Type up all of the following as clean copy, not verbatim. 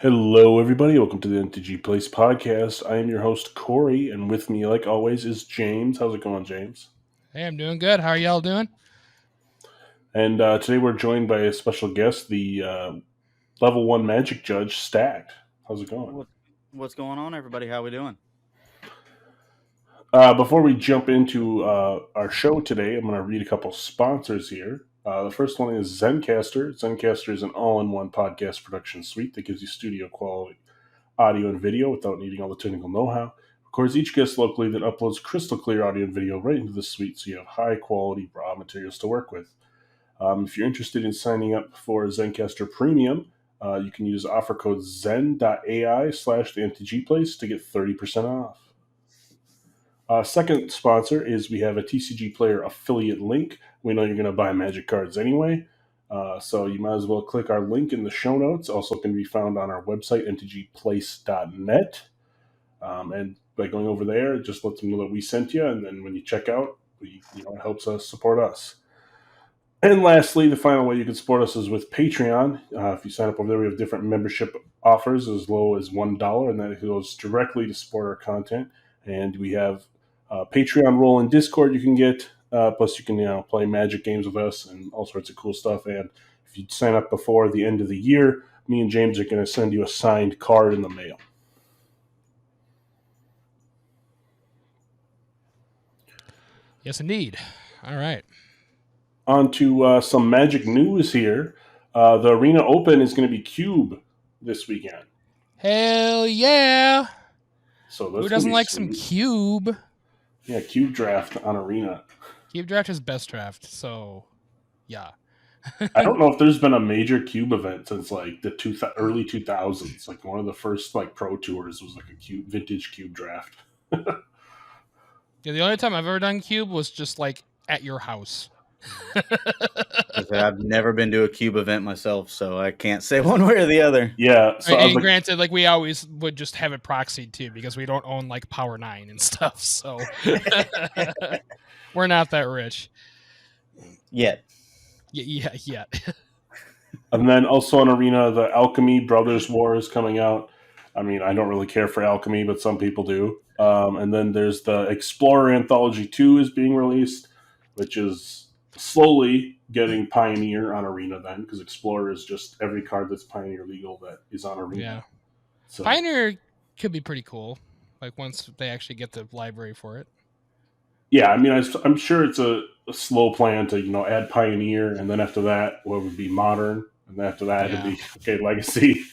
Hello, everybody. Welcome to the MTG Place podcast. I am your host, Corey, and with me, like always, is James. How's it going, James? Hey, I'm doing good. How are y'all doing? And today we're joined by a special guest, the level 1 Magic Judge, Stacked. How's it going? What's going on, everybody? How we doing? Before we jump into our show today, I'm going to read a couple sponsors here. The first one is Zencastr. Zencastr is an all-in-one podcast production suite that gives you studio quality audio and video without needing all the technical know-how. Records each guest locally, then uploads crystal clear audio and video right into the suite so you have high-quality raw materials to work with. If you're interested in signing up for Zencastr Premium, you can use offer code zen.ai/the MTG Place to get 30% off. Second sponsor is we have a TCG Player affiliate link. We know you're going to buy Magic cards anyway, so you might as well click our link in the show notes. Also can be found on our website, mtgplace.net. And by going over there, it just lets them know that we sent you, and then when you check out, it helps us support us. And lastly, the final way you can support us is with Patreon. If you sign up over there, we have different membership offers as low as $1, and that goes directly to support our content. And we have Patreon role in Discord you can get. Plus, you can play Magic games with us and all sorts of cool stuff. And if you sign up before the end of the year, me and James are going to send you a signed card in the mail. Yes, indeed. All right. On to some Magic news here. The Arena Open is going to be Cube this weekend. Hell yeah! So who doesn't like some Cube? Yeah, Cube draft on Arena. Cube draft is best draft, so yeah. I don't know if there's been a major Cube event since like the early 2000s. Like one of the first like pro tours was like a vintage Cube draft. Yeah, the only time I've ever done Cube was just like at your house. I've never been to a Cube event myself, so I can't say one way or the other. Yeah. So and granted, like we always would just have it proxied too, because we don't own like Power 9 and stuff, so we're not that rich. Yet. Yeah, yet. And then also on Arena, the Alchemy Brothers War is coming out. I mean, I don't really care for Alchemy, but some people do. And then there's the Explorer Anthology 2 is being released, which is slowly getting Pioneer on Arena then, because Explorer is just every card that's Pioneer legal that is on Arena. Yeah. So, Pioneer could be pretty cool, like once they actually get the library for it. Yeah, I mean, I'm sure it's a slow plan to, add Pioneer, and then after that, what would be Modern, and then after that, it'd be, Legacy.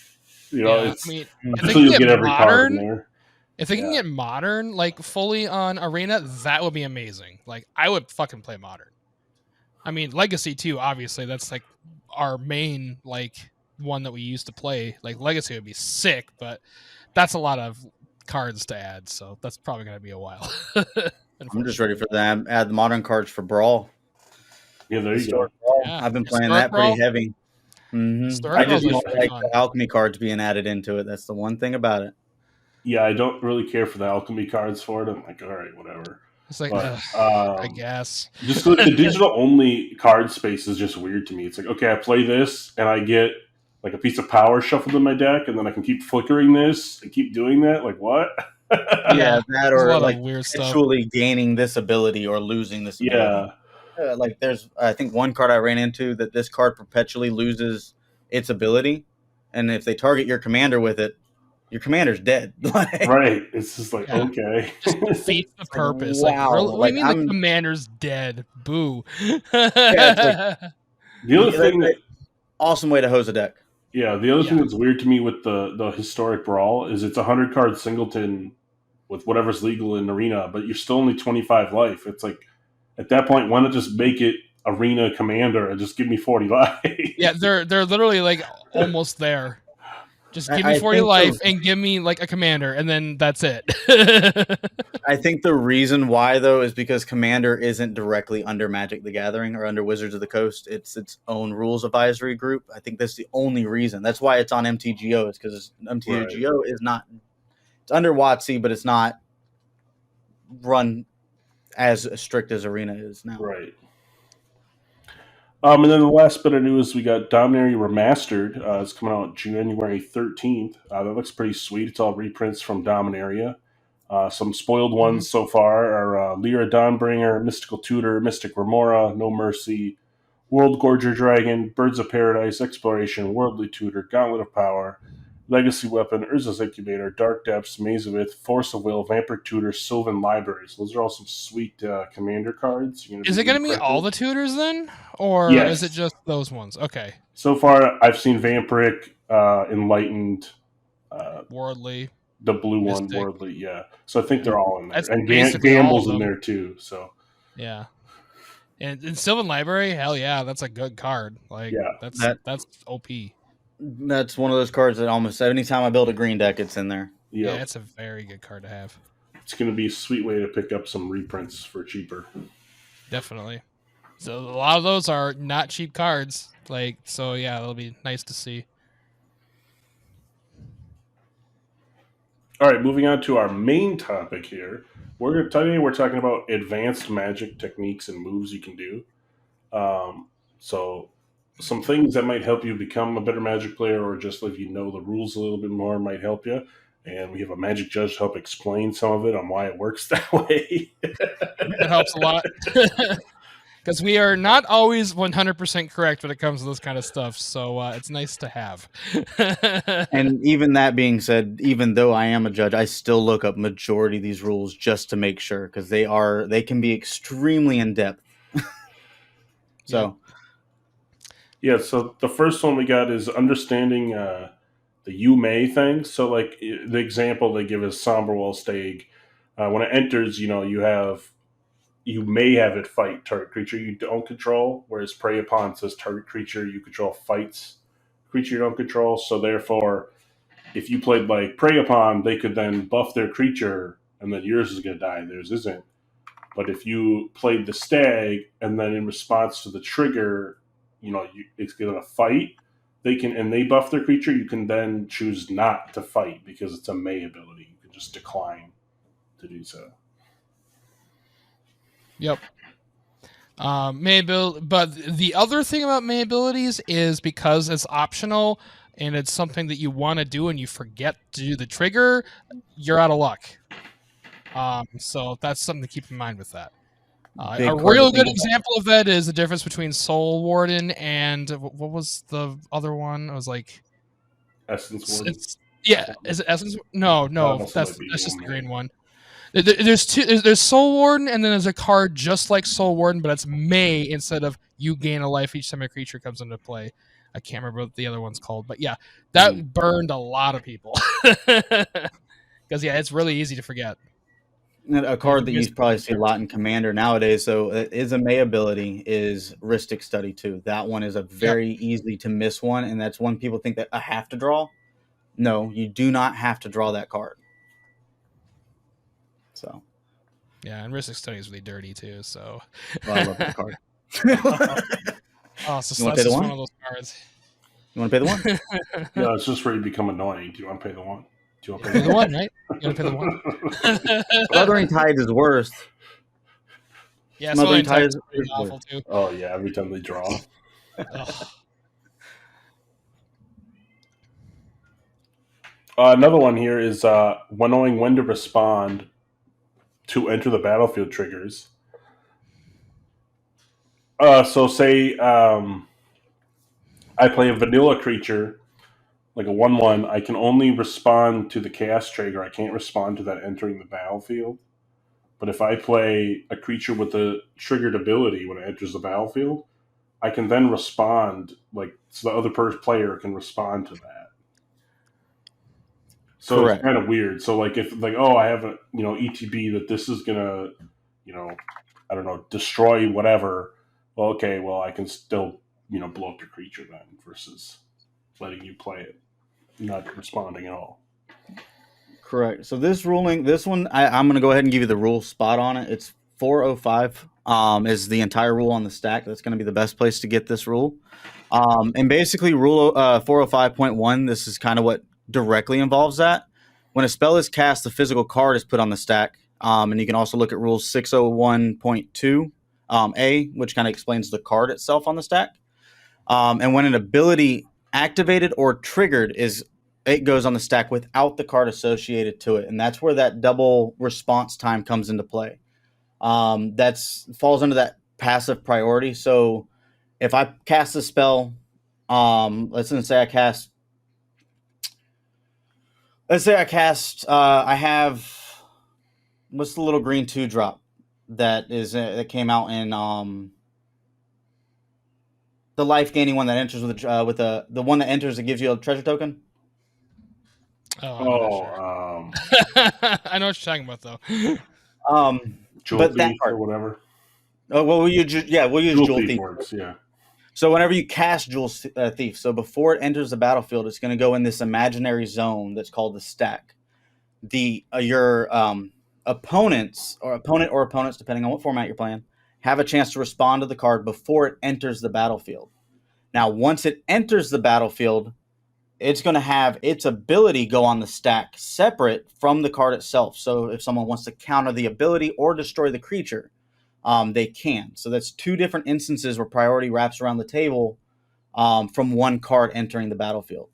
It's, I mean, until you get every card in there. If they can get Modern, like, fully on Arena, that would be amazing. Like, I would fucking play Modern. I mean, Legacy, too, obviously. That's, like, our main, like, one that we used to play. Like, Legacy would be sick, but that's a lot of cards to add, so that's probably going to be a while. I'm just ready for them. Add the Modern cards for Brawl. Yeah, there you go. Yeah. I've been playing that pretty heavy. Mm-hmm. I just don't like the Alchemy cards being added into it. That's the one thing about it. Yeah, I don't really care for the Alchemy cards for it. I'm like, all right, whatever. It's like, I guess. Just like the digital-only card space is just weird to me. It's like, okay, I play this, and I get like a piece of power shuffled in my deck, and then I can keep flickering this and keep doing that. Like, what? Yeah, that or like weird actually gaining this ability or losing this ability. Yeah. Like there's, I think one card I ran into that this card perpetually loses its ability, and if they target your commander with it, your commander's dead. Right. It's just like, okay. Just defeats the purpose. Wow. Like, what do you mean the commander's dead? Boo. The other thing awesome way to hose a deck. Yeah, the other thing that's weird to me with the historic Brawl is it's 100 card singleton with whatever's legal in Arena, but you're still only 25 life. It's like, at that point, why not just make it Arena Commander and just give me 40 life? Yeah, they're literally like almost there. Just give me 40 life and give me like a commander, and then that's it. I think the reason why, though, is because Commander isn't directly under Magic the Gathering or under Wizards of the Coast. It's its own rules advisory group. I think that's the only reason. That's why it's on MTGO, is because MTGO is not... It's under WotC, but it's not run as strict as Arena is now. Right. And then the last bit of news, we got Dominaria Remastered. It's coming out January 13th. That looks pretty sweet. It's all reprints from Dominaria. Some spoiled Mhm. ones so far are Lyra Dawnbringer, Mystical Tutor, Mystic Remora, No Mercy, World Gorger Dragon, Birds of Paradise, Exploration, Worldly Tutor, Gauntlet of Power, Legacy Weapon, Urza's Incubator, Dark Depths, Maze of Ith, Force of Will, Vampire Tutor, Sylvan Libraries. Those are all some sweet commander cards. You're Is be it going to be all reprinted. the tutors then, or is it Yes. just those ones? Okay, So far, I've seen Vampiric, Enlightened, Worldly, the blue one, Mystic. Worldly, yeah. So I think they're all in there. That's And basically all of Gamble's in them. there too. So Yeah. And Sylvan Library, hell yeah, that's a good card. Like yeah, that's OP. That's one of those cards that almost anytime I build a green deck, it's in there. yeah. Yeah, it's a very good card to have. It's going to be a sweet way to pick up some reprints for cheaper. Definitely. So a lot of those are not cheap cards. Like, so yeah, it'll be nice to see. All right, moving on to our main topic here. Today we're talking about advanced Magic techniques and moves you can do. So some things that might help you become a better Magic player, or just if you know the rules a little bit more, might help you. And we have a Magic judge to help explain some of it on why it works that way. That helps a lot. Because we are not always 100% correct when it comes to this kind of stuff. So it's nice to have. And even that being said, even though I am a judge, I still look up majority of these rules just to make sure, because they can be extremely in depth. So Yeah, so the first one we got is understanding the you may thing. So, like the example they give is Somberwell Stag. When it enters, you may have it fight target creature you don't control, whereas Prey Upon says target creature you control fights creature you don't control. So therefore, if you played like Prey Upon, they could then buff their creature, and then yours is going to die, theirs isn't. But if you played the Stag, and then in response to the trigger, it's going to fight, they buff their creature, you can then choose not to fight because it's a May ability. You can just decline to do so. Yep. May ability, but the other thing about May abilities is because it's optional and it's something that you want to do and you forget to do the trigger, you're out of luck. So that's something to keep in mind with that. A real good example of that is the difference between Soul Warden and what was the other one? It was like Essence Warden. Yeah, is it Essence? No, that's just the green one. There's two. There's Soul Warden, and then there's a card just like Soul Warden, but it's May instead of you gain a life each time a creature comes into play. I can't remember what the other one's called, but yeah, that burned a lot of people because it's really easy to forget. A card that you probably see a lot in Commander nowadays, so is a May ability, is Rhystic Study 2. That one is a very easy to miss one, and that's one people think that I have to draw. No, you do not have to draw that card. So, yeah, and Rhystic Study is really dirty too. So, I love that card. So you want to pay the one? One of those cards. You want to pay the one? No, it's just where you become annoying. Do you want to pay the one? Do you want to pay the one, right? You want to pay the one? Smothering Tide is worse. Yeah, Smothering Tide is pretty awful too. Oh yeah, every time they draw. Another one here is knowing when to respond to enter the battlefield triggers. So say I play a vanilla creature, like a 1/1, I can only respond to the cast trigger. I can't respond to that entering the battlefield. But if I play a creature with a triggered ability when it enters the battlefield, I can then respond, so the other player can respond to that. So Correct. It's kind of weird. So if I have a ETB that this is gonna I don't know, destroy whatever. Well, okay, I can still blow up your creature then versus letting you play it, not responding at all. Correct. So this one, I'm going to go ahead and give you the rule spot on it. It's 405 is the entire rule on the stack. That's going to be the best place to get this rule. And basically rule 405.1, this is kind of what directly involves that. When a spell is cast, the physical card is put on the stack. And you can also look at rule 601.2 which kind of explains the card itself on the stack. And when an ability activated or triggered it goes on the stack without the card associated to it. And that's where that double response time comes into play. That's falls under that passive priority. So if I cast a spell, let's say I cast, I have, what's the little green 2-drop that came out in the life gaining one that enters with the one that enters that gives you a treasure token. Oh, I know what you're talking about though. Jewel Thief or whatever. Oh well, we'll use Jewel Thief. Works, yeah. So whenever you cast Jewel Thief, so before it enters the battlefield, it's going to go in this imaginary zone that's called the stack. Your opponents, depending on what format you're playing, have a chance to respond to the card before it enters the battlefield. Now, once it enters the battlefield, it's going to have its ability go on the stack separate from the card itself. So if someone wants to counter the ability or destroy the creature, they can. So that's two different instances where priority wraps around the table from one card entering the battlefield.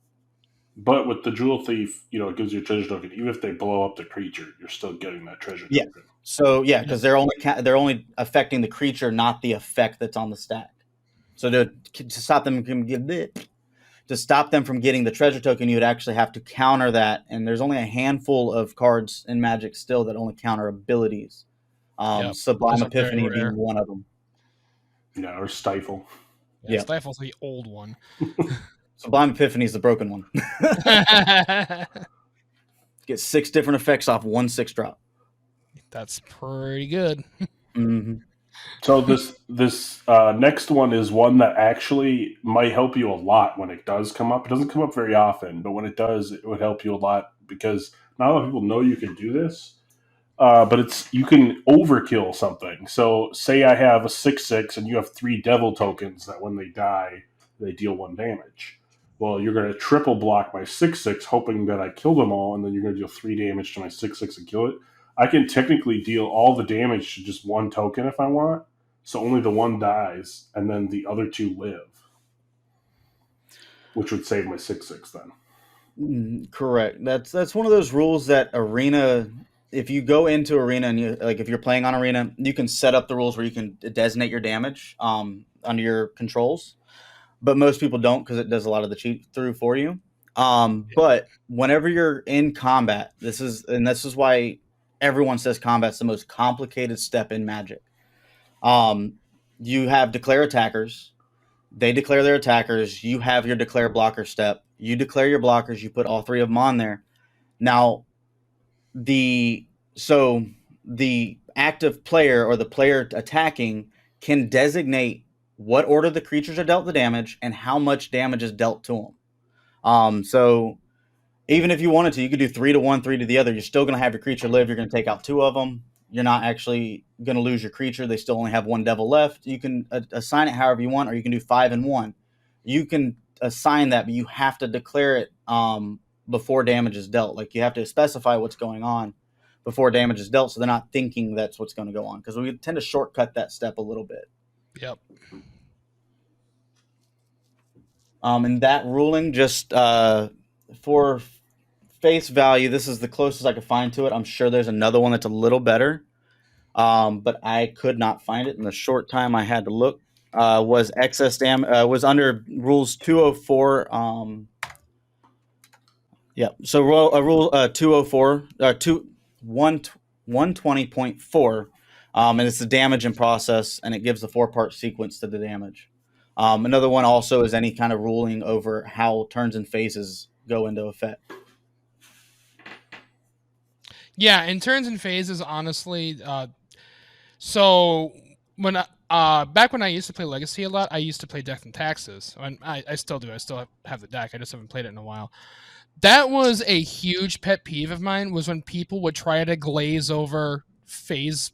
But with the Jewel Thief, it gives you a treasure token. Even if they blow up the creature, you're still getting that treasure token. So because they're only affecting the creature, not the effect that's on the stack. So to stop them from getting the treasure token, you would actually have to counter that. And there's only a handful of cards in Magic still that only counter abilities. Sublime Epiphany being one of them. Yeah, or Stifle. Yeah, Stifle's the old one. Sublime Epiphany is the broken one. Get 6 different effects off 1 6-drop. That's pretty good. Mm-hmm. So this next one is one that actually might help you a lot when it does come up. It doesn't come up very often, but when it does, it would help you a lot because not a lot of people know you can do this. But you can overkill something. So say I have a 6/6 and you have 3 devil tokens that when they die, they deal 1 damage. Well, you're going to triple block my 6/6, hoping that I kill them all, and then you're going to deal 3 damage to my 6/6 and kill it. I can technically deal all the damage to just 1 token if I want, so only the 1 dies, and then the other 2 live, which would save my 6/6 then. Correct. That's one of those rules that Arena. If you go into Arena and if you're playing on Arena, you can set up the rules where you can designate your damage under your controls. But most people don't because it does a lot of the cheat through for you. But whenever you're in combat, this is why everyone says combat's the most complicated step in Magic. You have declare attackers. They declare their attackers. You have your declare blocker step. You declare your blockers. You put all 3 of them on there. Now, the active player or the player attacking can designate what order the creatures are dealt the damage and how much damage is dealt to them. So even if you wanted to, you could do 3 to one, 3 to the other. You're still going to have your creature live. You're going to take out 2 of them. You're not actually going to lose your creature. They still only have 1 devil left. You can assign it however you want, or you can do 5 and 1. You can assign that, but you have to declare it before damage is dealt. Like you have to specify what's going on before damage is dealt, so they're not thinking that's what's going to go on, because we tend to shortcut that step a little bit. Yep. And that ruling, just for face value, this is the closest I could find to it. I'm sure there's another one that's a little better, but I could not find it in the short time I had to look. Was excess damage was under rules 204. So rule 204 120.4, and it's the damage in process, and it gives the 4-part sequence to the damage. Another one also is any kind of ruling over how turns and phases go into effect. Yeah, and turns and phases, honestly. So when back when I used to play Legacy a lot, I used to play Death and Taxes, and I still do. I still have the deck. I just haven't played it in a while. That was a huge pet peeve of mine, was when people would try to glaze over phase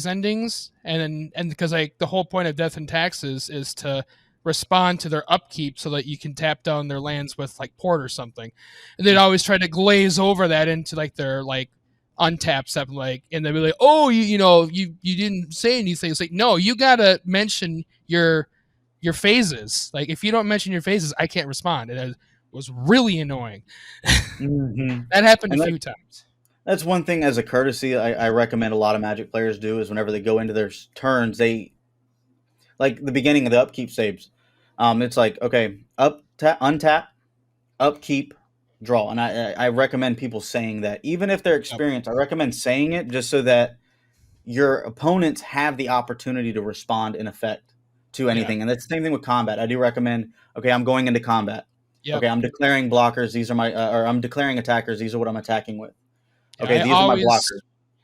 endings, and because the whole point of Death and Taxes is to respond to their upkeep so that you can tap down their lands with port or something, and they'd always try to glaze over that into their untap something like, and they'll be like, oh, you didn't say anything. It's like, no, you gotta mention your phases. Like, if you don't mention your phases, I can't respond. And it was really annoying. Mm-hmm. That happened And a few times. that's one thing as a courtesy I recommend a lot of Magic players do is whenever they go into their turns, they like the beginning of the upkeep saves. It's like, okay, untap, upkeep, draw. And I recommend people saying that. Even if they're experienced, I recommend saying it just so that your opponents have the opportunity to respond in effect to anything. And that's the same thing with combat. I do recommend, okay, I'm going into combat. Yep. Okay, I'm declaring blockers. These are my, or I'm declaring attackers. These are what I'm attacking with. Okay, Yeah, these are my blockers.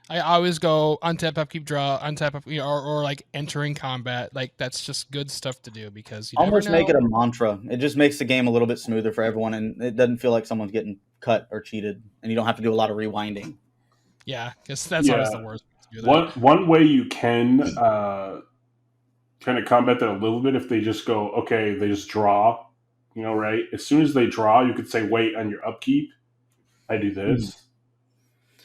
I always go untap, upkeep, draw, untap, up, or like entering combat. Like, that's just good stuff to do because you Almost never know. make it a mantra. It just makes the game a little bit smoother for everyone, and it doesn't feel like someone's getting cut or cheated, and you don't have to do a lot of rewinding. Yeah, because that's always the worst. To do that. One way you can kind of combat that a little bit if they just go, okay, they just draw, right? As soon as they draw, you could say, wait, on your upkeep, I do this.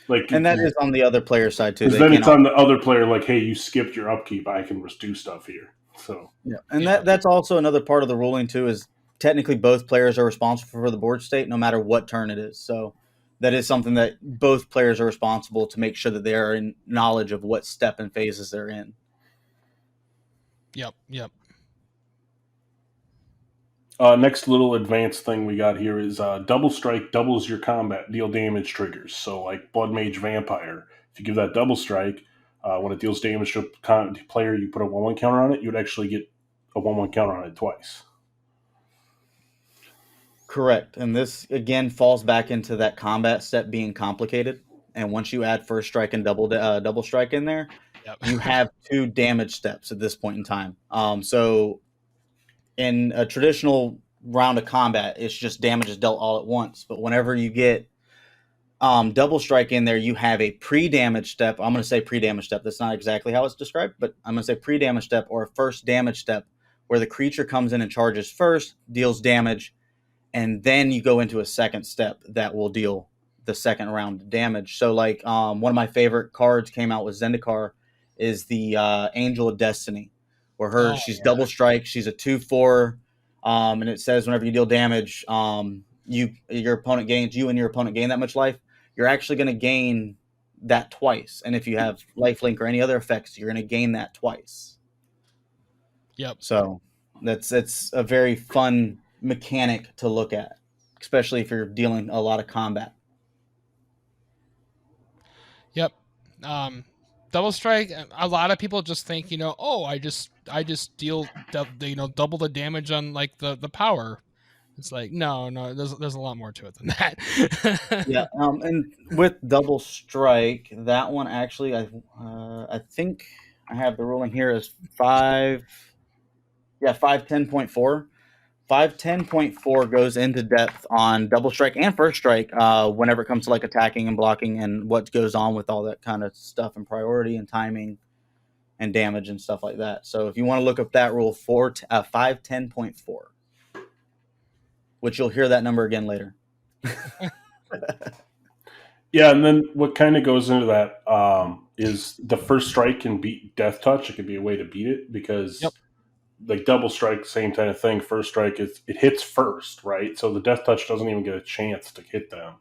Like, and that is on the other player's side too. Because then it's on the other player, like, hey, you skipped your upkeep, I can just do stuff here. So yeah, and that's also another part of the ruling too. Is technically both players are responsible for the board state, no matter what turn it is. So that is something that both players are responsible to make sure that they are in knowledge of what step and phases they're in. Yep. Next little advanced thing we got here is double strike doubles your combat deal damage triggers. So like Blood Mage Vampire, if you give that double strike, when it deals damage to a player, you put a 1/1 counter on it, you would actually get a 1/1 counter on it twice. Correct. And this, again, falls back into that combat step being complicated. And once you add first strike and double strike in there, you have 2 damage steps at this point in time. So in a traditional round of combat, it's just damage is dealt all at once. But whenever you get double strike in there, you have a pre-damage step. I'm going to say pre-damage step. That's not exactly how it's described, but I'm going to say pre-damage step or a first damage step where the creature comes in and charges first, deals damage, and then you go into a second step that will deal the second round of damage. So like one of my favorite cards came out with Zendikar is the Angel of Destiny, where she's double strike. She's a 2/4, and it says whenever you deal damage, your opponent gains, you and your opponent gain that much life. You're actually going to gain that twice. And if you have lifelink or any other effects, you're going to gain that twice. Yep. So it's a very fun mechanic to look at, especially if you're dealing a lot of combat. Yep. Double strike. A lot of people just think, I just deal, double the damage on like the power. It's like, no, there's a lot more to it than that. Yeah. And with double strike, that one actually, I think I have the ruling here is 510.4. 510.4 goes into depth on double strike and first strike whenever it comes to like attacking and blocking and what goes on with all that kind of stuff and priority and timing and damage and stuff like that. So if you want to look up that rule, 510.4, which you'll hear that number again later. Yeah, and then what kind of goes into that is the first strike can beat Death Touch. It could be a way to beat it because like double strike, same kind of thing. First strike, it hits first, right? So the Death Touch doesn't even get a chance to hit them.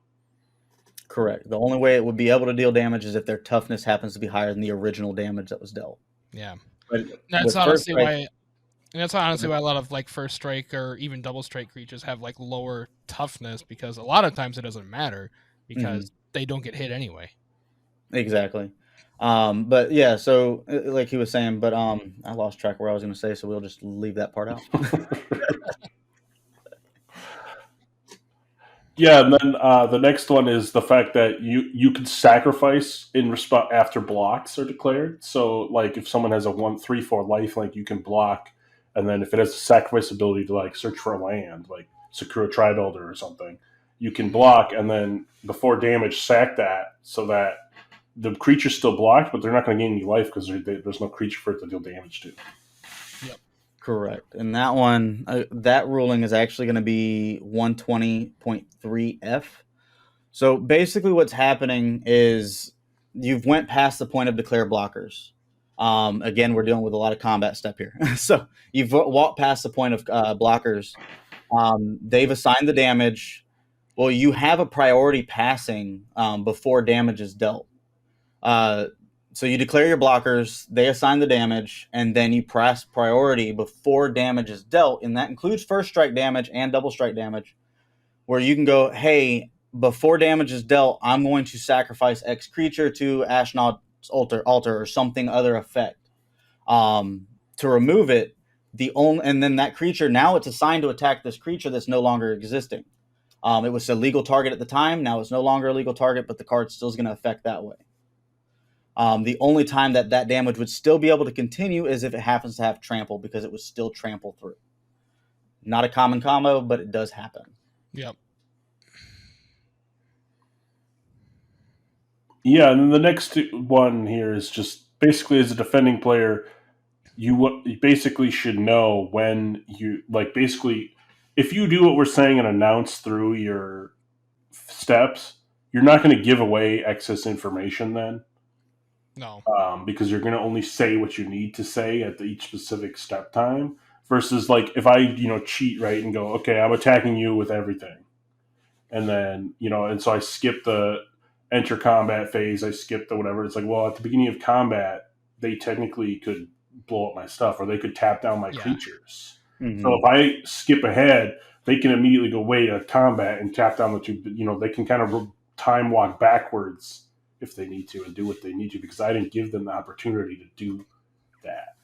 Correct. The only way it would be able to deal damage is if their toughness happens to be higher than the original damage that was dealt. Yeah. But that's honestly why a lot of like first strike or even double strike creatures have like lower toughness, because a lot of times it doesn't matter because they don't get hit anyway. Exactly. But yeah, so like he was saying, but I lost track of what I was going to say, so we'll just leave that part out. Yeah, and then the next one is the fact that you can sacrifice in response after blocks are declared. So, like, if someone has a 1/3/4 life, like you can block, and then if it has a sacrifice ability to like search for a land, like Sakura Tribe Elder or something, you can block, and then before damage, sack that so that the creature's still blocked, but they're not going to gain any life because there's no creature for it to deal damage to. Yep. Correct. And that one, that ruling is actually going to be 120.3F. So basically what's happening is you've went past the point of declare blockers. Again, we're dealing with a lot of combat step here. So you've walked past the point of blockers. They've assigned the damage. Well, you have a priority passing before damage is dealt. So you declare your blockers, they assign the damage, and then you press priority before damage is dealt. And that includes first strike damage and double strike damage, where you can go, hey, before damage is dealt, I'm going to sacrifice X creature to Ashnod's altar or something other effect. To remove it, and then that creature, now it's assigned to attack this creature that's no longer existing. It was a legal target at the time. Now it's no longer a legal target, but the card still is going to affect that way. The only time that damage would still be able to continue is if it happens to have trample, because it was still trample through. Not a common combo, but it does happen. Yep. Yeah, and then the next one here is just basically as a defending player, you basically should know when you, like, basically, if you do what we're saying and announce through your steps, you're not going to give away excess information then. No. Because you're going to only say what you need to say at each specific step time. Versus, like, if I, cheat, right, and go, okay, I'm attacking you with everything. And then, and so I skip the enter combat phase, I skip the whatever. It's like, well, at the beginning of combat, they technically could blow up my stuff, or they could tap down my creatures. Mm-hmm. So if I skip ahead, they can immediately go wait at combat and tap down the two. They can kind of time walk backwards if they need to and do what they need to, because I didn't give them the opportunity to do that.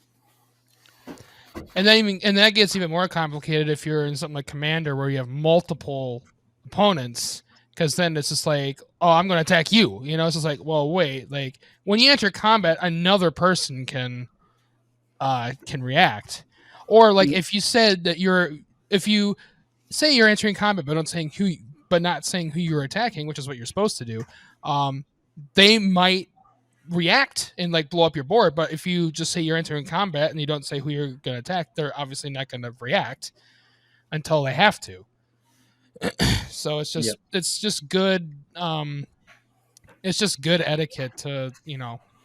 And that gets even more complicated if you're in something like Commander, where you have multiple opponents, because then it's just like, oh, I'm going to attack you. It's just like, well, wait, like when you enter combat, another person can react, or like if you said that if you say you're entering combat, but not saying who you're attacking, which is what you're supposed to do, they might react and like blow up your board. But if you just say you're entering combat and you don't say who you're going to attack, they're obviously not going to react until they have to. So it's just good. It's just good etiquette to,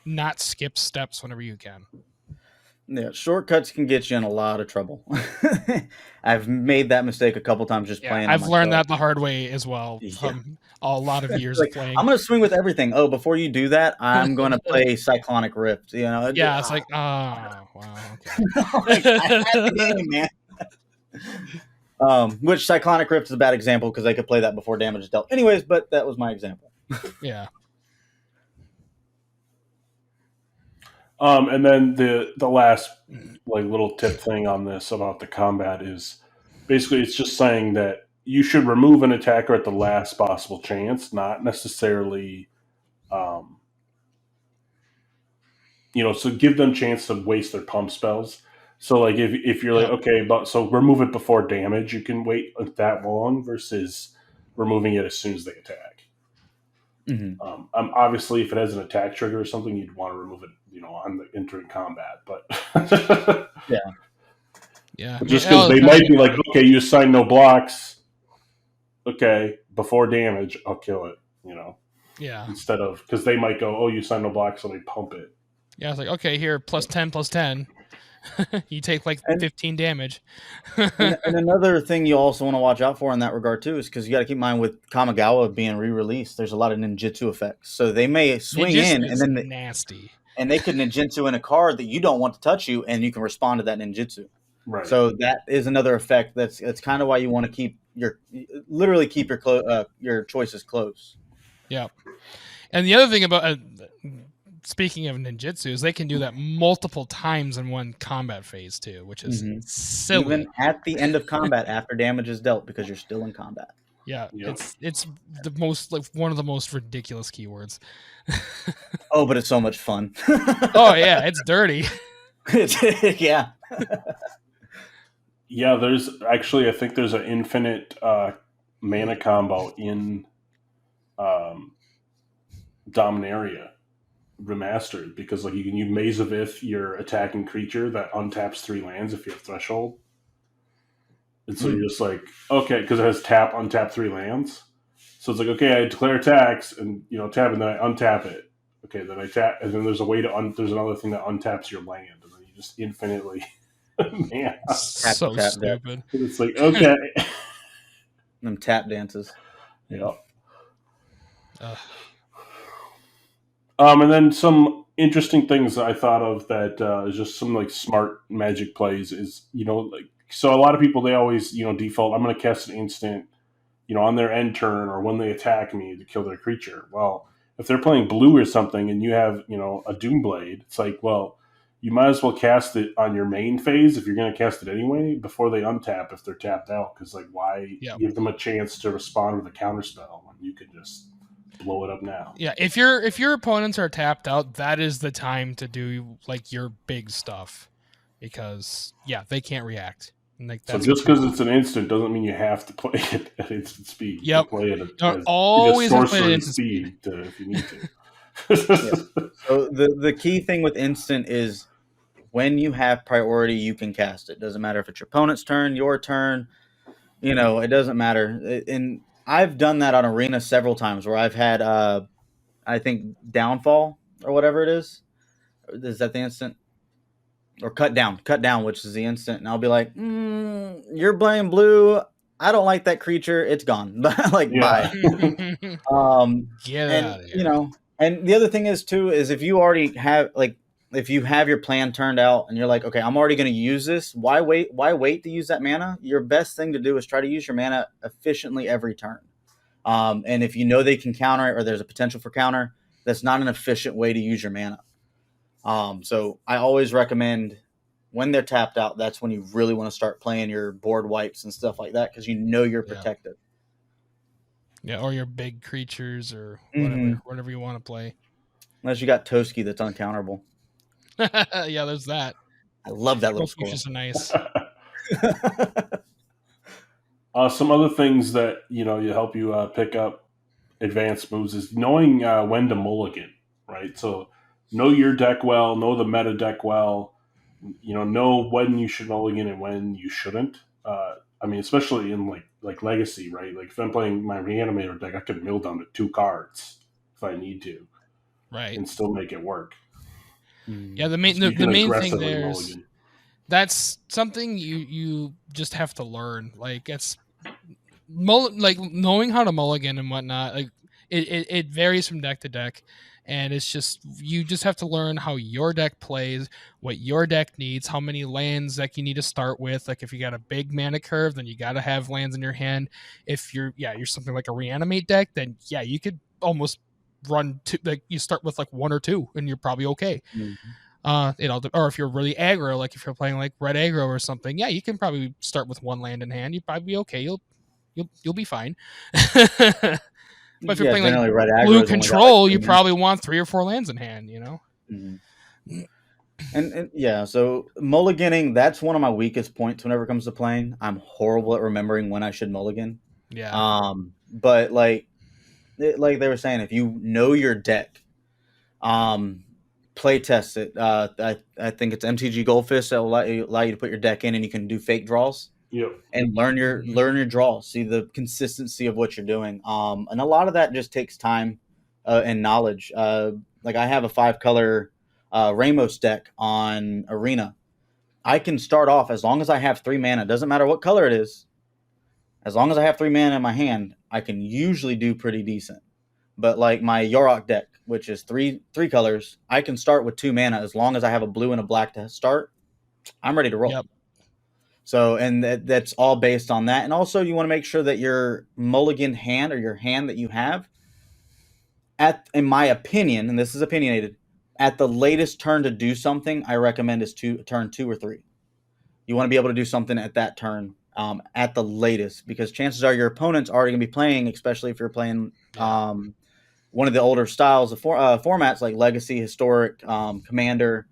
not skip steps whenever you can. Yeah, shortcuts can get you in a lot of trouble. I've made that mistake a couple times just playing. I've learned that the hard way as well from a lot of years of playing. I'm going to swing with everything. Oh, before you do that, I'm going to play Cyclonic Rift. Yeah, it's like, oh, wow, okay. I had the game, man. Which Cyclonic Rift is a bad example because I could play that before damage is dealt. Anyways, but that was my example. Yeah. And then the last little tip thing on this about the combat is basically it's just saying that you should remove an attacker at the last possible chance, not necessarily, so give them a chance to waste their pump spells. So like if you're like, okay, so remove it before damage, you can wait that long versus removing it as soon as they attack. Mm-hmm. Obviously, if it has an attack trigger or something, you'd want to remove it, on the entering combat. But yeah, just because they might be like, okay, you assign no blocks, okay, before damage, I'll kill it. Yeah. Instead of, because they might go, oh, you assign no blocks, so they pump it. Yeah, it's like, okay, here, +10/+10. You take 15 damage. and another thing you also want to watch out for in that regard too is because you got to keep in mind with Kamigawa being re-released, there's a lot of ninjutsu effects. So they may swing in and then nasty, and they could ninjutsu in a card that you don't want to touch you, and you can respond to that ninjutsu. Right. So that is another effect. That's kind of why you want to keep your choices close. Yeah. And the other thing about speaking of ninjutsus, they can do that multiple times in one combat phase too, which is silly. Even at the end of combat after damage is dealt, because you're still in combat. Yeah, yep. It's the most one of the most ridiculous keywords. Oh, but it's so much fun. Oh yeah, it's dirty. Yeah. Yeah, there's actually, I think there's an infinite mana combo in Dominaria Remastered, because you can use Maze of Ith, your attacking creature that untaps 3 lands if you have Threshold. And so you're just like, okay, because it has untap 3 lands. So it's like, okay, I declare attacks and tap, and then I untap it. Okay, then I tap, and then there's a way to there's another thing that untaps your land, and then you just infinitely, man, So tap stupid. it's like okay, Them tap dances. yeah. Ugh. And then some interesting things I thought of that is just some like smart Magic plays is like so a lot of people they always default I'm going to cast an instant on their end turn or when they attack me to kill their creature. Well, if they're playing blue or something and you have a Doomblade, it's like well you might as well cast it on your main phase if you're going to cast it anyway before they untap if they're tapped out because like why give them a chance to respond with a counterspell when you can just blow it up now. Yeah, if your opponents are tapped out, that is the time to do like your big stuff, because they can't react. And, like, so just because it's an instant doesn't mean you have to play it at instant speed. Yep, you play it at always sorcery speed if you need to. So the key thing with instant is when you have priority, you can cast it. Doesn't matter if it's your opponent's turn, your turn. It doesn't matter. And I've done that on Arena several times where I've had, I think, Downfall or whatever it is. Is that the instant? Or Cut Down, which is the instant. And I'll be like, you're playing blue. I don't like that creature. It's gone. Bye. Get out of here. And the other thing is, too, is if you already have, like, if you have your plan turned out and you're like, okay, I'm already going to use this. Why wait to use that mana? Your best thing to do is try to use your mana efficiently every turn. And if you know they can counter it or there's a potential for counter, that's not an efficient way to use your mana. So I always recommend when they're tapped out, that's when you really want to start playing your board wipes and stuff like that because you're protected. Yeah, or your big creatures or whatever you want to play. Unless you got Toski that's uncounterable. Yeah, there's that. I love that little squirrel. Just nice. Some other things that you help you pick up advanced moves is knowing when to mulligan, right? So know your deck well, know the meta deck well. Know when you should mulligan and when you shouldn't. I mean, especially in like Legacy, right? Like if I'm playing my Reanimator deck, I can mill down to 2 cards if I need to, right, and still make it work. Yeah, the main thing there is that's something you just have to learn. Like it's like knowing how to mulligan and whatnot. Like it varies from deck to deck, and it's just you just have to learn how your deck plays, what your deck needs, how many lands that you need to start with. Like if you got a big mana curve, then you got to have lands in your hand. If you're something like a Reanimate deck, then you could almost run like you start with like 1 or 2 and you're probably okay. Or if you're really aggro, like if you're playing like red aggro or something, you can probably start with 1 land in hand. You'd probably be okay. You'll be fine. But if you're playing like red blue control, you probably want 3 or 4 lands in hand. Mm-hmm. And so mulliganing, that's one of my weakest points whenever it comes to playing. I'm horrible at remembering when I should mulligan. Yeah. But like they were saying, if you know your deck, play test it. I think it's MTG Goldfish that will allow you to put your deck in and you can do fake draws. Yep. And learn your draws, see the consistency of what you're doing. And a lot of that just takes time and knowledge. Like I have a 5-color Ramos deck on Arena. I can start off as long as I have 3 mana. Doesn't matter what color it is. As long as I have 3 mana in my hand, I can usually do pretty decent. But like my Yorok deck, which is three colors, I can start with 2 mana as long as I have a blue and a black to start. I'm ready to roll. Yep. So, and that's all based on that. And also you want to make sure that your mulligan hand or your hand that you have in my opinion, and this is opinionated, at the latest turn to do something, I recommend is turn 2 or 3. You want to be able to do something at that turn at the latest, because chances are your opponent's already going to be playing, especially if you're playing one of the older styles of formats like Legacy, Historic, Commander.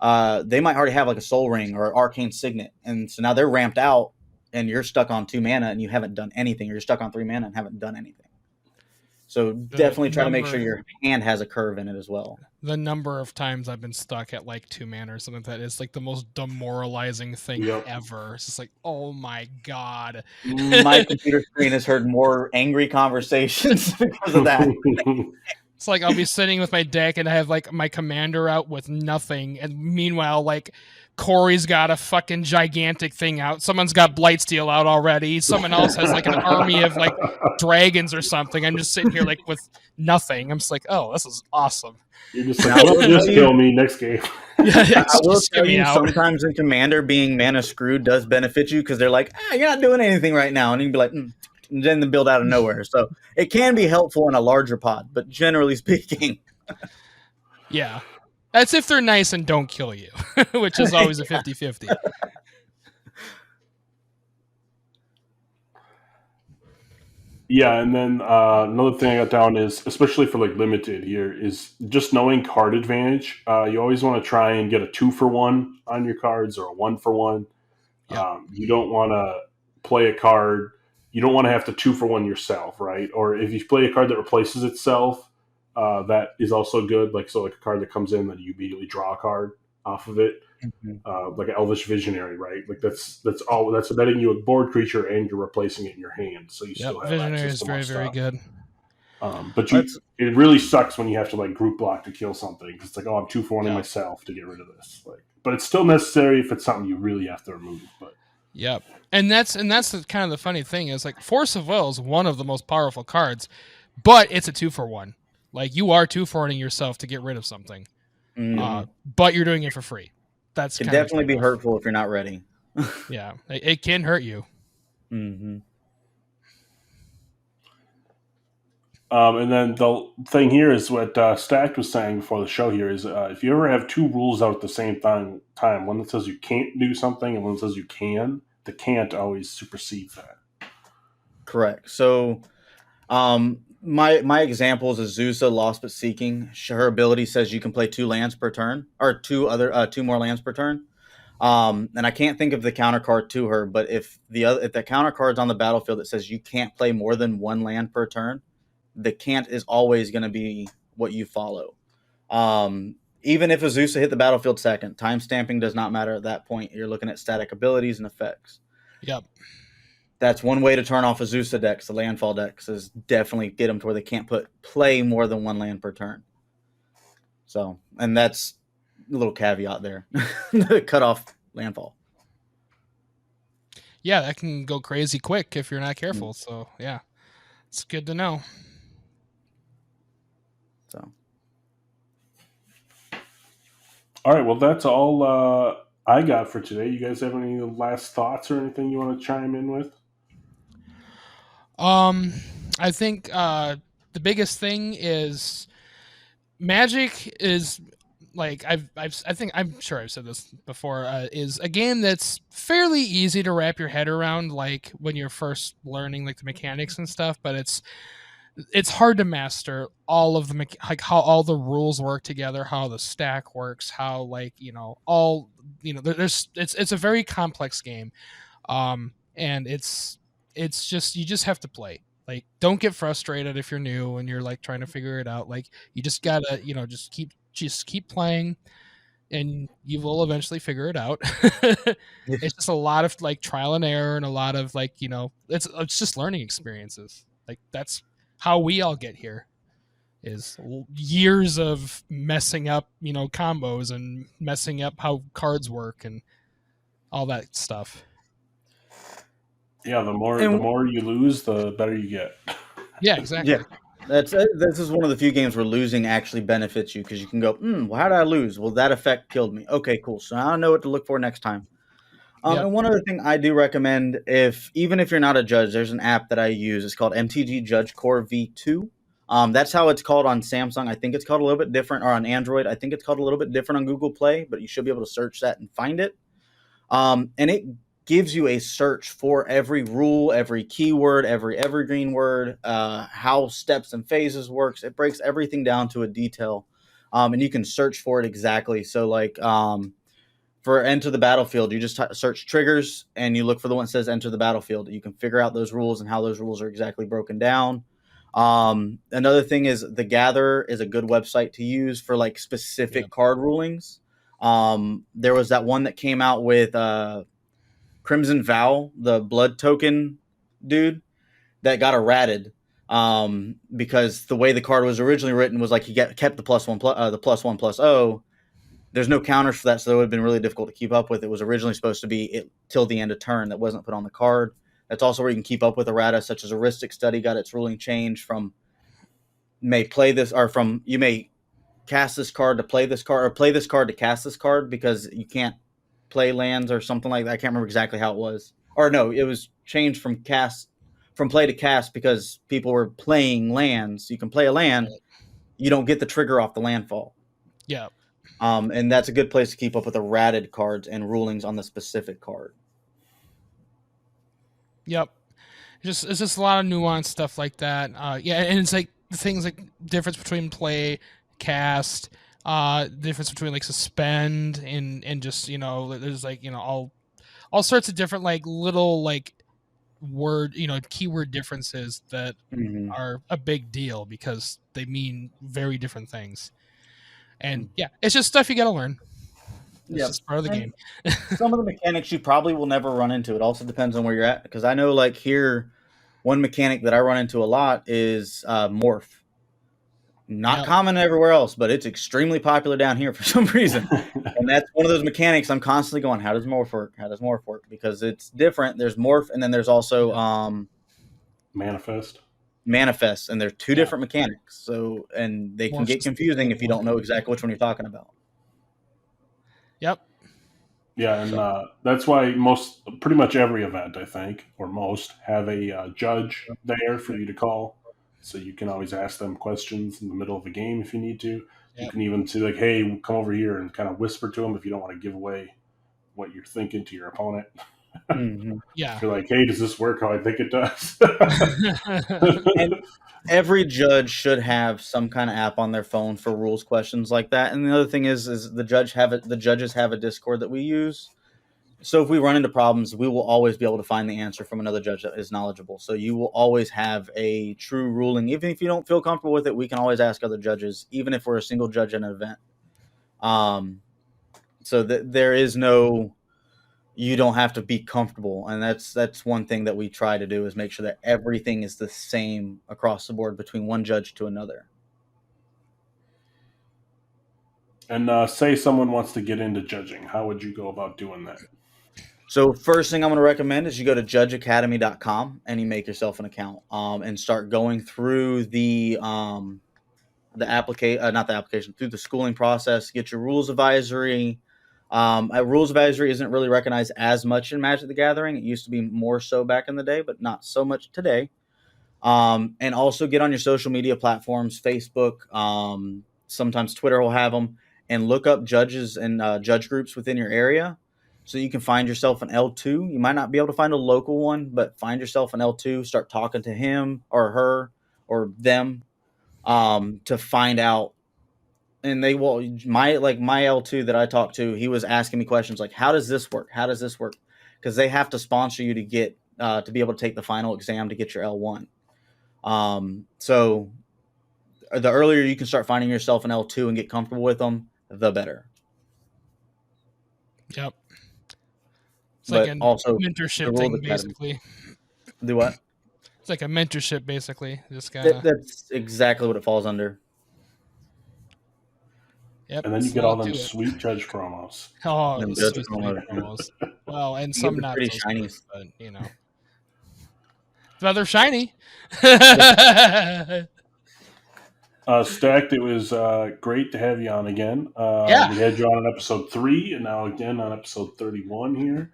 They might already have like a Soul Ring or Arcane Signet, and so now they're ramped out and you're stuck on 2 mana and you haven't done anything. You're stuck on 3 mana and haven't done anything. So definitely try to make sure your hand has a curve in it as well. The number of times I've been stuck at like 2 mana or something like that is like the most demoralizing thing ever. It's just like, oh my god. My computer screen has heard more angry conversations because of that. It's like I'll be sitting with my deck and I have like my commander out with nothing, and meanwhile, like Corey's got a fucking gigantic thing out. Someone's got Blightsteel out already. Someone else has like an army of like dragons or something. I'm just sitting here like with nothing. I'm just like, oh, this is awesome. You're just like, just kill me next game. Yeah, I will just tell get me you, out. sometimes in Commander, being mana screwed does benefit you because they're like, you're not doing anything right now. And you can be like, and then the build out of nowhere. So it can be helpful in a larger pod, but generally speaking. Yeah. That's if they're nice and don't kill you, which is always a 50-50. Yeah, and then another thing I got down is, especially for like limited here, is just knowing card advantage. You always want to try and get a 2-for-1 on your cards or a 1-for-1. Yep. You don't want to play a card. You don't want to have to 2-for-1 yourself, right? Or if you play a card that replaces itself, that is also good. Like a card that comes in that you immediately draw a card off of it. Like an Elvish Visionary, right? Like that's betting you a board creature and you're replacing it in your hand, so you still have Visionary access is to very, more very stuff. good. But it really sucks when you have to like group block to kill something. It's like, I'm 2-for-1 myself to get rid of this. Like, but it's still necessary if it's something you really have to remove. But yep, and that's the kind of the funny thing is like Force of Will is one of the most powerful cards, but it's a 2-for-1. Like you are 2-for-1ing yourself to get rid of something, but you're doing it for free. That's can definitely be hurtful if you're not ready. Yeah, it can hurt you. And then the thing here is what Stacked was saying before the show here is if you ever have two rules out at the same time, one that says you can't do something and one that says you can, the can't always supersedes that. Correct. So my example is Azusa, Lost But Seeking. Her ability says you can play 2 lands per turn, or 2 more lands per turn. And I can't think of the counter card to her, but if the counter card's on the battlefield that says you can't play more than 1 land per turn, the can't is always going to be what you follow. Even if Azusa hit the battlefield second, time stamping does not matter at that point. You're looking at static abilities and effects. Yep. That's one way to turn off Azusa decks, the landfall decks, is definitely get them to where they can't play more than 1 land per turn. So, and that's a little caveat there. Cut off landfall. Yeah, that can go crazy quick if you're not careful. So, yeah, it's good to know. So, all right, well, that's all I got for today. You guys have any last thoughts or anything you want to chime in with? I think the biggest thing is Magic is like I think I'm sure I've said this before, is a game that's fairly easy to wrap your head around, like when you're first learning like the mechanics and stuff, but it's hard to master all of the like how all the rules work together, how the stack works, how like it's a very complex game, and it's just you just have to play. Like, don't get frustrated if you're new and you're like trying to figure it out. Like, you just gotta just keep playing, and you will eventually figure it out. It's just a lot of like trial and error and a lot of like it's just learning experiences. Like that's how we all get here, is years of messing up combos and messing up how cards work and all that stuff. Yeah, the more you lose, the better you get. Yeah, exactly. Yeah, this is one of the few games where losing actually benefits you, because you can go, well, how did I lose? Well, that effect killed me. Okay, cool. So now I know what to look for next time. Yep. And one other thing I do recommend, even if you're not a judge, there's an app that I use. It's called MTG Judge Core V2. That's how it's called on Samsung. I think it's called a little bit different, or on Android. I think it's called a little bit different on Google Play, but you should be able to search that and find it. And it gives you a search for every rule, every keyword, every evergreen word, how steps and phases works. It breaks everything down to a detail, and you can search for it exactly. So like for enter the battlefield, you just search triggers and you look for the one that says enter the battlefield. You can figure out those rules and how those rules are exactly broken down. Another thing is The Gatherer is a good website to use for like specific card rulings. There was that one that came out with Crimson Vow, the blood token dude that got errated. because the way the card was originally written was like he kept the +1/+0. There's no counters for that, so it would have been really difficult to keep up with. It was originally supposed to be till the end of turn that wasn't put on the card. That's also where you can keep up with errata, such as Heuristic Study got its ruling changed from you may cast this card to play this card, or play this card to cast this card, because you can't play lands or something like that. I can't remember exactly how it was. Or no, it was changed from play to cast because people were playing lands. You can play a land, you don't get the trigger off the landfall. Yeah. And that's a good place to keep up with errated cards and rulings on the specific card. Yep. It's just a lot of nuanced stuff like that. Yeah, and it's like the things like difference between play, cast, difference between like suspend and just, there's like, all sorts of different like little like word, keyword differences that are a big deal because they mean very different things. And yeah, it's just stuff you got to learn. It's just part of the game. Some of the mechanics you probably will never run into. It also depends on where you're at. Because I know, like here, one mechanic that I run into a lot is morph. Not common everywhere else, but it's extremely popular down here for some reason. And that's one of those mechanics I'm constantly going, how does morph work? How does morph work? Because it's different. There's morph, and then there's also manifest. And they're two different mechanics. So, and they can get confusing if you don't know exactly which one you're talking about. Yep. Yeah, and that's why pretty much every event, I think, or most, have a judge there for you to call. So you can always ask them questions in the middle of a game if you need to. Yep. You can even say, like, hey, come over here, and kind of whisper to them if you don't want to give away what you're thinking to your opponent. Yeah. If you're like, hey, does this work how I think it does? And every judge should have some kind of app on their phone for rules questions like that. And the other thing is the judges have a Discord that we use. So if we run into problems, we will always be able to find the answer from another judge that is knowledgeable. So you will always have a true ruling. Even if you don't feel comfortable with it, we can always ask other judges, even if we're a single judge in an event. So there is no, you don't have to be comfortable. And that's one thing that we try to do, is make sure that everything is the same across the board between one judge to another. And say someone wants to get into judging. How would you go about doing that? So first thing I'm going to recommend is you go to judgeacademy.com and you make yourself an account and start going through through the schooling process. Get your rules advisory. Rules advisory isn't really recognized as much in Magic the Gathering. It used to be more so back in the day, but not so much today. And also get on your social media platforms, Facebook, sometimes Twitter will have them, and look up judges and judge groups within your area. So you can find yourself an L2. You might not be able to find a local one, but find yourself an L2. Start talking to him or her or them to find out. And they will. My L2 that I talked to, he was asking me questions like, "How does this work? How does this work?" Because they have to sponsor you to get to be able to take the final exam to get your L1. So the earlier you can start finding yourself an L2 and get comfortable with them, the better. Yep. It's like a mentorship thing, basically. Do what? It's like a mentorship, basically. Just kinda... That's exactly what it falls under. Yep. And then you get all them sweet judge promos. Oh, sweet promos. Well, and some not pretty so shiny, but but they're shiny. Stacked, it was great to have you on again. We had you on episode 3, and now again on episode 31 here.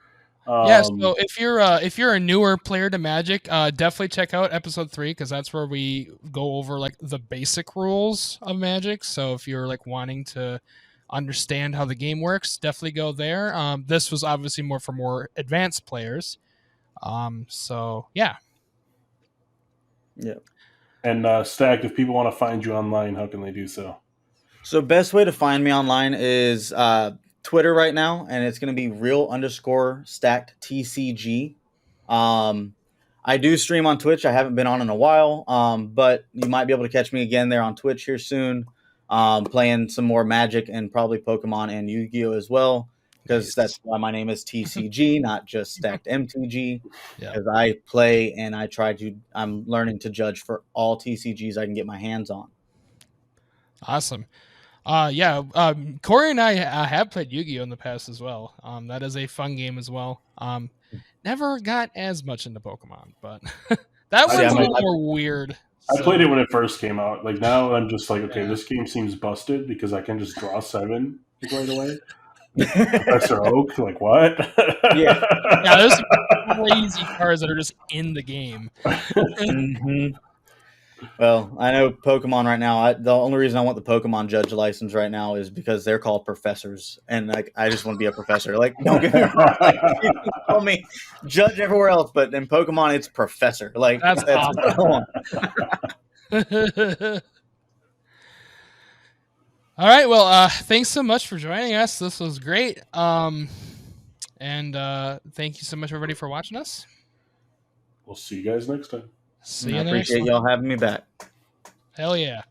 So if you're a newer player to Magic, definitely check out episode 3, because that's where we go over like the basic rules of Magic. So if you're like wanting to understand how the game works, definitely go there. This was obviously more for more advanced players. So yeah. Yeah. And Stacked, if people want to find you online, how can they do so? So best way to find me online is Twitter right now, and it's going to be real_StackedTCG. I do stream on Twitch. I haven't been on in a while, but you might be able to catch me again there on Twitch here soon, playing some more Magic and probably Pokemon and Yu-Gi-Oh as well. because Nice. that's why my name is TCG, not just Stacked MTG. Yeah. Because I play and I'm learning to judge for all TCGs I can get my hands on. Awesome. Corey and I have played Yu-Gi-Oh in the past as well. That is a fun game as well. Never got as much into Pokemon, but that See, one's a I little more weird. I so- played it when it first came out. Like now, I'm just like, okay, Yeah. this game seems busted because I can just draw 7 right away. Professor Oak, like what? Yeah. Yeah, there's some crazy cards that are just in the game. Mhm. Well, I know Pokemon right now. The only reason I want the Pokemon judge license right now is because they're called professors, and like I just want to be a professor. Like, don't get me wrong. Like, you can call me judge everywhere else, but in Pokemon, it's professor. Like That's awesome. what I want. All right. Well, thanks so much for joining us. This was great. And thank you so much, everybody, for watching us. We'll see you guys next time. See I you next appreciate one. y'all having me back. Hell yeah.